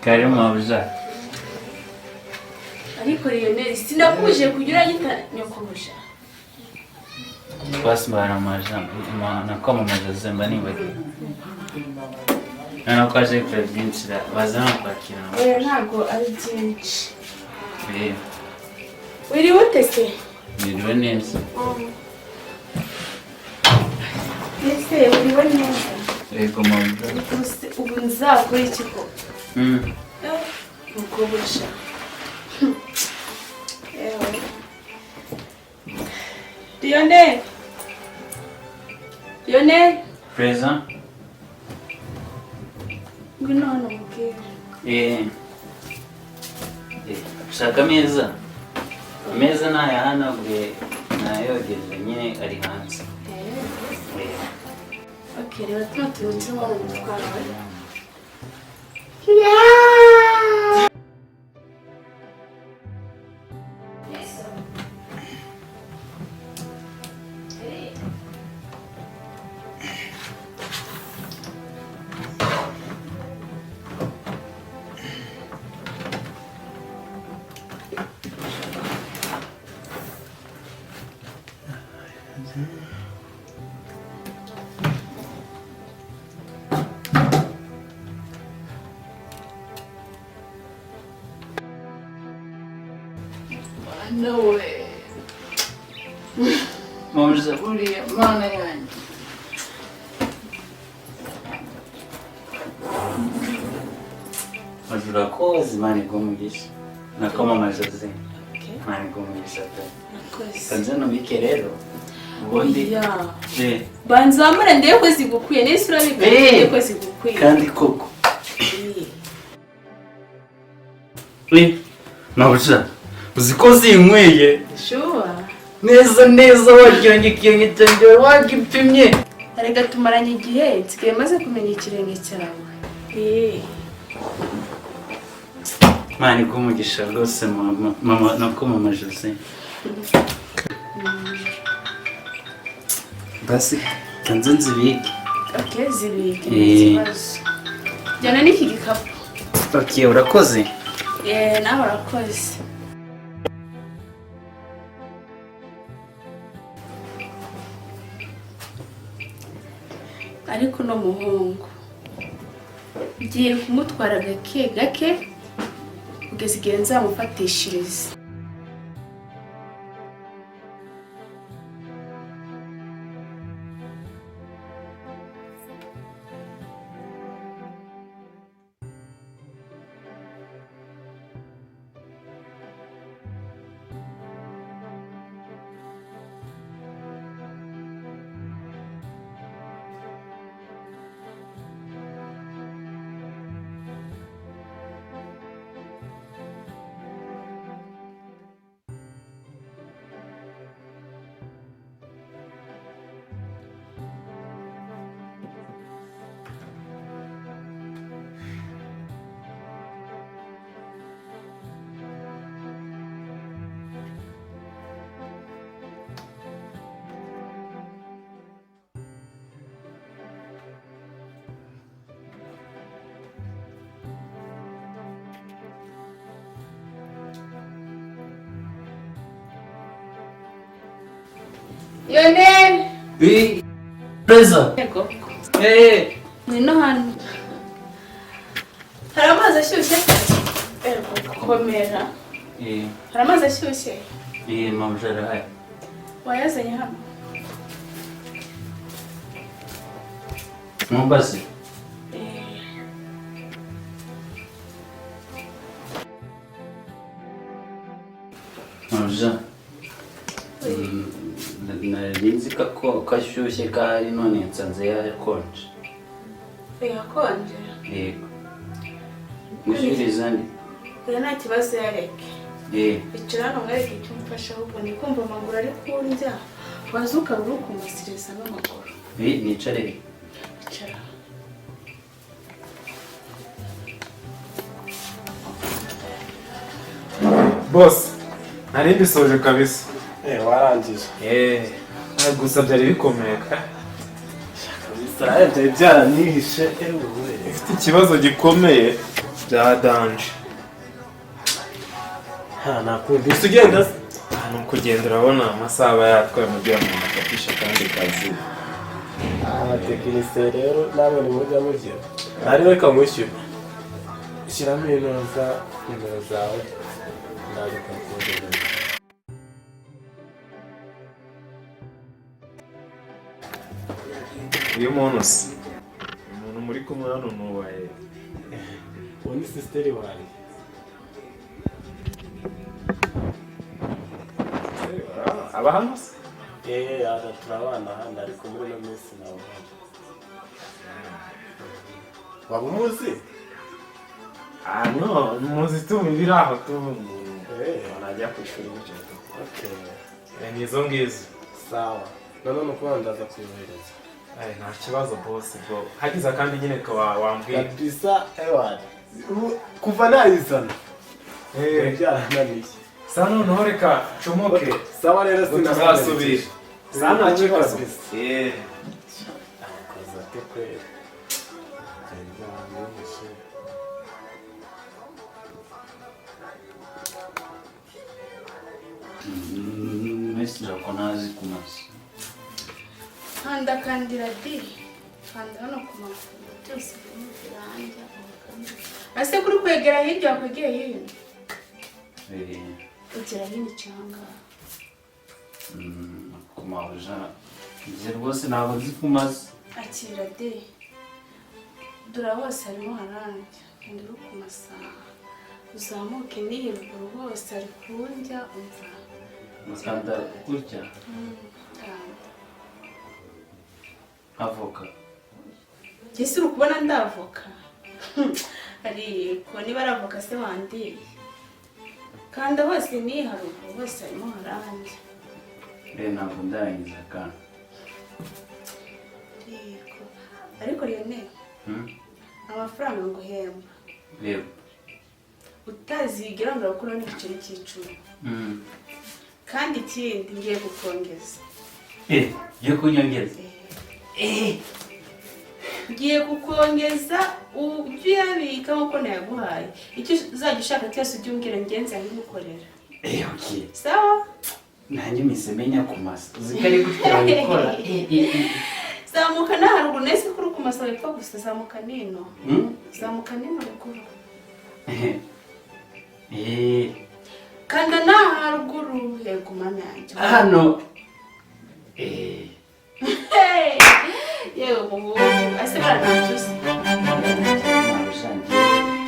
Karimu mabuja. Ariko Lionel sinakuje kugira gita nyokobusha. Basi bana maja nakoma majaze mba nibagi. Nakwaje kwa byinshi bazana kwakira. Ntago ari byinshi. Eh. Wiri utese? Niriwe neza. Ese wiriwe neza? Yego mabuja. Ubu nzakora iki ko? Ukobusha. Lionel. Lionel. Present. Ngwino hano mubwire. Shaka meza. Meza nayahanaguye nayogeje nyine ari hanze. Okay, rero tuno tuntu wari gutwara. Nawe. Mabuja. Uriya mana yanjye. Majura kozi mani umugisha. Nakoma majaze. Mani umugisha pe. Kanzano bike rero. Ubundi banzamura ndeye ko zigukwiye nese urabiganye ko zigukwiye kandi koko. Mabuja. Uziko zinyweye. Sure. Neza wagiye cyangwa wagipimye. Arega tumaranye igihe nsigaye maze kumenya ikirenge cyawe. Mani umugisha rwose mama nakoma majaze. Basi kanze nzibike. Okay, zibike. Jana niki gikapu. Okay, urakoze? Naho urakoze. Ariko no muhungu ngiye kumutwara gake kugeza igihe nzamufatishiriza. Lionel. Oui. Presa. Yego. Ngwino hano. Hari amazi ashyushye? Komera. Hari amazi ashyushye? Mabuja arahari. Wayazanye hano? Mumbazi. Mabuja. Narinzi ko kashyushye kahari none nsanze yakonje. Yakonje? Yego. Mushyiriza ndi. Nta kibazo yareke. Icara hano mwereke icyo umfasha ahubwo ndi kumva amaguru ari kundya. Wazuka uri kumusiriza n'amaguru. Nicare. Icara. Boss, nari mbisoje kabisa. warangije. Gusa byari bikomeye ka. Kabisa byari byaranihishe. Ifite ikibazo gikomeye. byadanje. Nakundi ugenda se? Hano kugenda urabona amasaha aba yatwaye mu gihe umuntu akatisha kandi kazi. Tekinisiye rero nawe ni mujya mugira. Ari reka mwishyure. Shyiramo nimero zawe. Naje kukugereza. Uyu muntu se umuntu muri kumwe hano nuwaye. Uwo ni sisiteri wawe. Aba hano se? Turabana hano ariko muri no minsi nawe. Waba umuzi? No, muzi tu biri aho tu. Wanajya kwishura icyo. Okay. Nizo ngizo. Sawa. None uko ndaza kuyohereza. Nta kibazo boss bro. Hagize kandi nyine ko wambwiye. Kabisa ewad. Kuva nayizana. Byarananiye. Sano ntoreka chomoke. Sawa rero sinasubira. Sana kibazo. Koza tekwe. Mwese nazi kumasa. Handa kandira di. Handa hano kumafuru. Byose biranja. Ase kuri kwegera hirya wakwegeye hiyo. Ugera hino cyanga. Kumabuja. Nze rwose ntabwo nzi kumasa. Akira de. Dura hose harimo haranja. Kandi uri kumasa. Uzamuke nihe ruguru hose ari kunjya umva. Mukanda kurya. Avoka. Jesi ukubona ndavoka. Ariko niba aravoka se wandiye. Kanda hose ni harugo hose harimo haranje. Ntabwo ndarangiza kandi. Ariko rene. Amafaranga nguhemba. Yego. Utazigira ngo ukora n'igiceri cy'icumi. Kandi ikindi ngiye gukongeza. Ngiye kunyongeza. Ngiye gukongeza ujye yabika nkuko nayaguhaye. Icyo uzajya ushaka cyose ujye umbwira ngenzi ahigukorera. Okay. Sawa? Nanjye misemenya kumasa. Uzikari gutwara gukora. Zamuka na haruguru nese kuri kumasa wepfa gusa zamuka nino. Zamuka nino ruguru. Kanda na haruguru yego manyange. Hano. Yewe mubu asebara nabyose. Marushangi.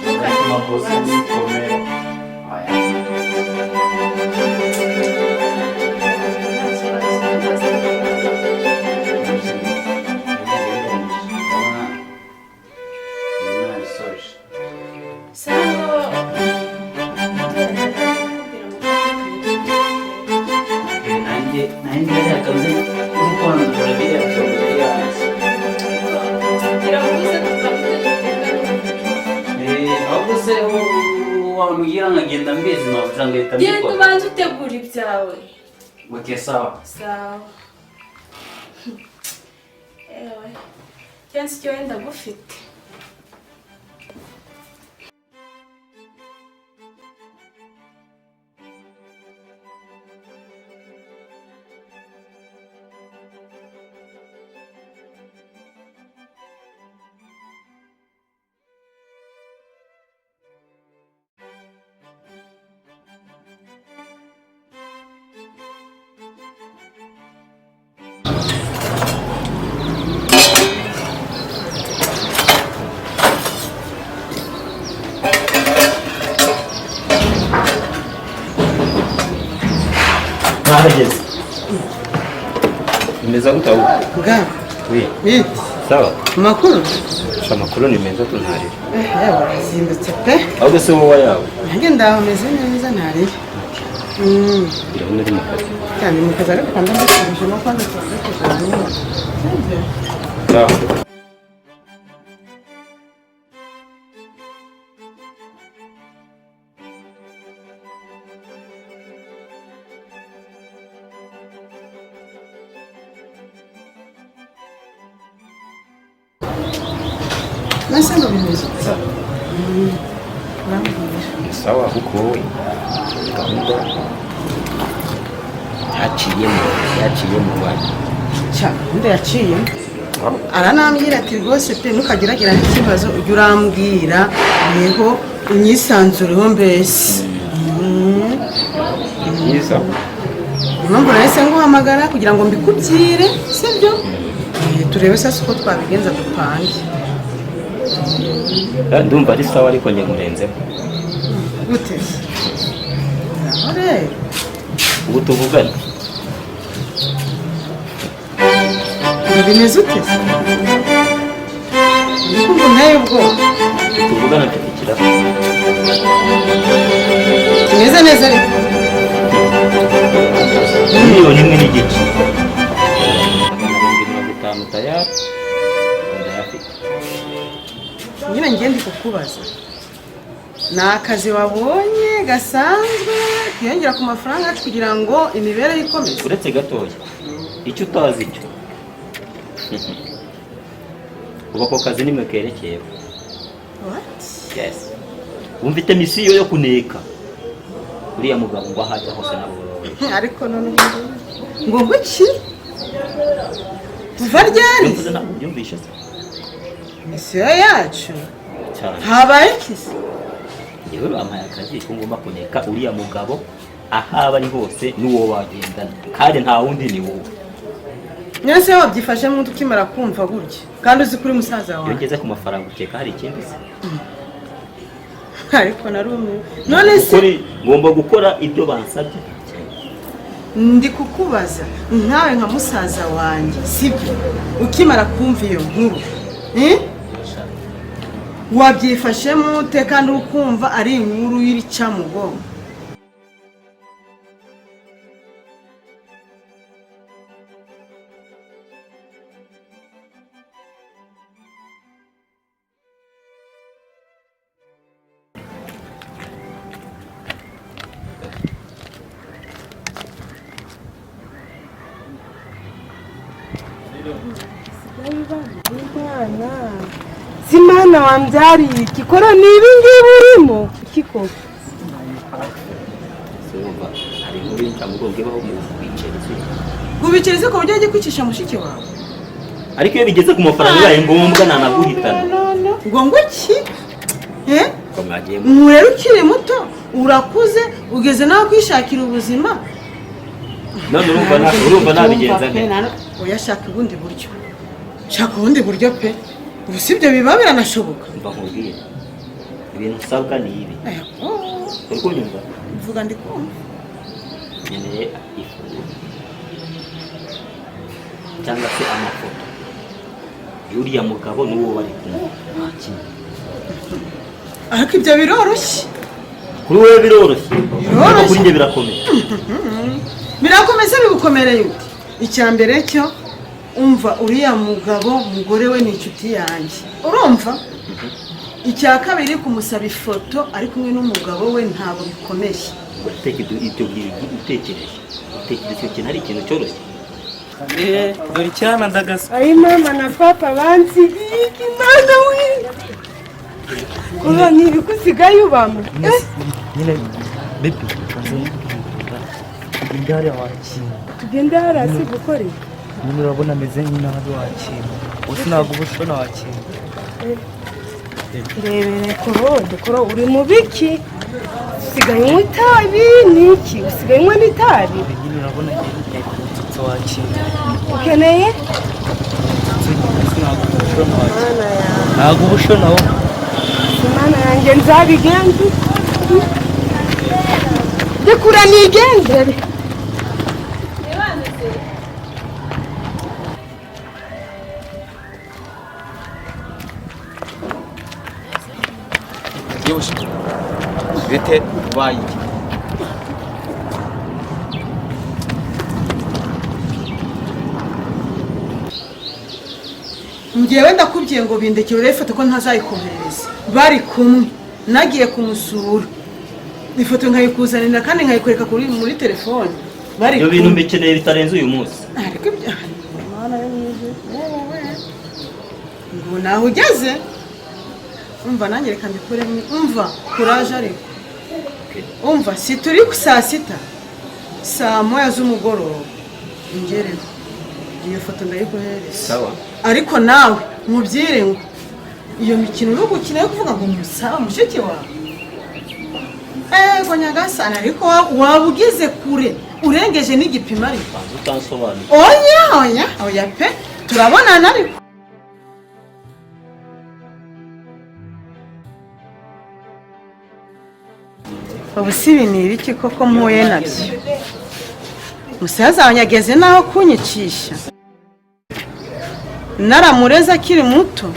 Ukatuma boss komera. Wamugira ngagenda mbizi n'amafaranga leta mbikora. Genda ubanze utegura ibyawe. Okay, sawa. Sawa. Ewe. Cyangwa icyo wenda gufite. Nahageze. Nimeza gutaho. Nga. Oui. Sawa. Makuru. Amakuru ni meza tunari. Yawe wazindutse pe. Ahubwo se wowe yawe. Nanjye ndameze neza ntari. Ndabona ari mu kazi. Cyane mu kazi ariko kandi ndashimishije no kwanda kuzana. Sawa. Nasa ndo bimeze. urambwira sawa kuko gahunda yaciye mu bana cyane undi yaciye aranambwira ati rwose pe ntukageragera n'ikibazo ujya urambwira yego unyisanzureho mbese byiza impamvu nahise nguhamagara kugira ngo mbikubyire sibyo turebe sasa uko twabigenza dupange ndumva ari sawa ariko nyamurenzeho gute rero ubu tuvugana bimeze ute se ukumva nayo ubwoba tuvugana mfite ikirago kimeze neza ariko miliyoni imwe n'igice 250 tayari ndayafite nyine njye ndi kukubaza ni akazi wabonye gasanzwe kiyongera ku mafaranga yacu kugira ngo imibereho ikomeze uretse gatoya icyo utazi cyo uba ako kazi nimwe kerekeyeho what yes wumvite misiyo yo kuneka uriya mugabo ngo ahajya hose nabo ariko none ngo nguki kuva ryari byumvishe se misiyo yacu cyane habaye iki se yewe bampaye akazi ko ngomba kuneka uriya mugabo ahaba ari hose n'uwo wagendana kandi nta wundi ni wowe nyese wabyifashe nk'uko ukimara kumva gutya kandi uzi kuri musaza wawe iyo ugeze ku mafaranga ukeka hari ikindi se ariko narumiwe none se ngomba gukora ibyo bansabye ndi kukubaza nkawe nka musaza wanjye sibyo ukimara kumva iyo nkuru wabyifashemo ute kandi ukumva ari inkuru y'iricamugongo Simana wambyariye ikikoro ni ibi ngibi urimo kiko hari inkuru y'incamugongo ibaho mu biceretse gubikereze ko buryo agiye kwicisha mushiki wawe ariko iyo bigeze ku mafaranga yawe ngombwa nanaguhitana ngo ngo iki ko mwagiye rero ukiri muto urakuze ugeze nawe kwishakira ubuzima none urumva nabigenza nte oya shaka ubundi buryo shaka ubundi buryo pe ubu si ibyo biba biranashoboka mva nkubwire ibintu usabwa ni ibi uri kunyumva mvuga ndi kumva nkeneye ifoto cyangwa se amafoto y'uriya mugabo n'uwo bari kumwe ariko ibyo biroroshye kuri wowe biroroshye kuri njye birakomeye birakomeye se bigukomereye ute icya mbere cyo umva uriya mugabo umugore we ni inshuti yanjye urumva icya kabiri kumusaba ifoto ari kumwe n'umugabo we ntabwo bikomeye utekereje icyo kintu ari ikintu cyoroshye dore icyana ndagasa ayi mama na papa bansigiye ikimana we uba nibi kusigaye ubamo nyine bebi tugende hariya wakinga tugende hariya si gukorera nyine urabona ameze nk'inabi wakinga ubu ntabwo uba ushobora wakinga rebere koro uri mu biki usigaye unywa itabi ni iki usigaye unywa n'itabi nyine urabona ngiye kunsutsa wakinga ukeneye ntabwo uba ushobora wowe imana yanjye nzabigenze ndekura nigendere yose bite bayi njyewe ndakubwiye ngo bindekere rero ifoto ko ntazayikoherereza bari kumwe nagiye kumusura ifoto nkayikuzanira kandi nkayikwereka muri telefone bari ibyo bintu mbikeneye bitarenze uyu munsi ariko ibyo ngo naho ugeze umva nanjye reka mbikuremo umva kuraje ariko umva si turi ku saa sita saa moya z'umugoroba ingereho iyo foto ndayiguhereza sawa ariko nawe mubyire ngo iyo mikino uri gukina yo kuvuga ngo musaba mushiki wawe ego nyagasani ariko waba ugize kure urengeje n'igipimo ariko banza utansobanura oya pe turabonana ariko ubu si ibintu ibiki koko mpuye nabyo musaza wanjye ageze naho kunyicisha naramureze akiri muto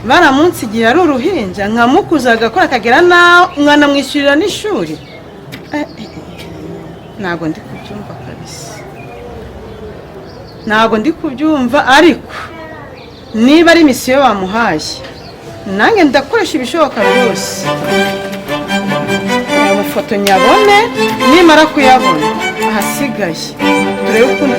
baramunsi igihe ari uruhinja nkamukuza agakora akagera naho mwanamwishyurira n'ishuri ntabwo ndi kubyumva kabisa ntabwo ndi kubyumva ariko niba ari misiyo bamuhaye nanjye ndakoresha ibishoboka byose aya mafoto nyabone nimara kuyabona ahasigaye turebe ukuntu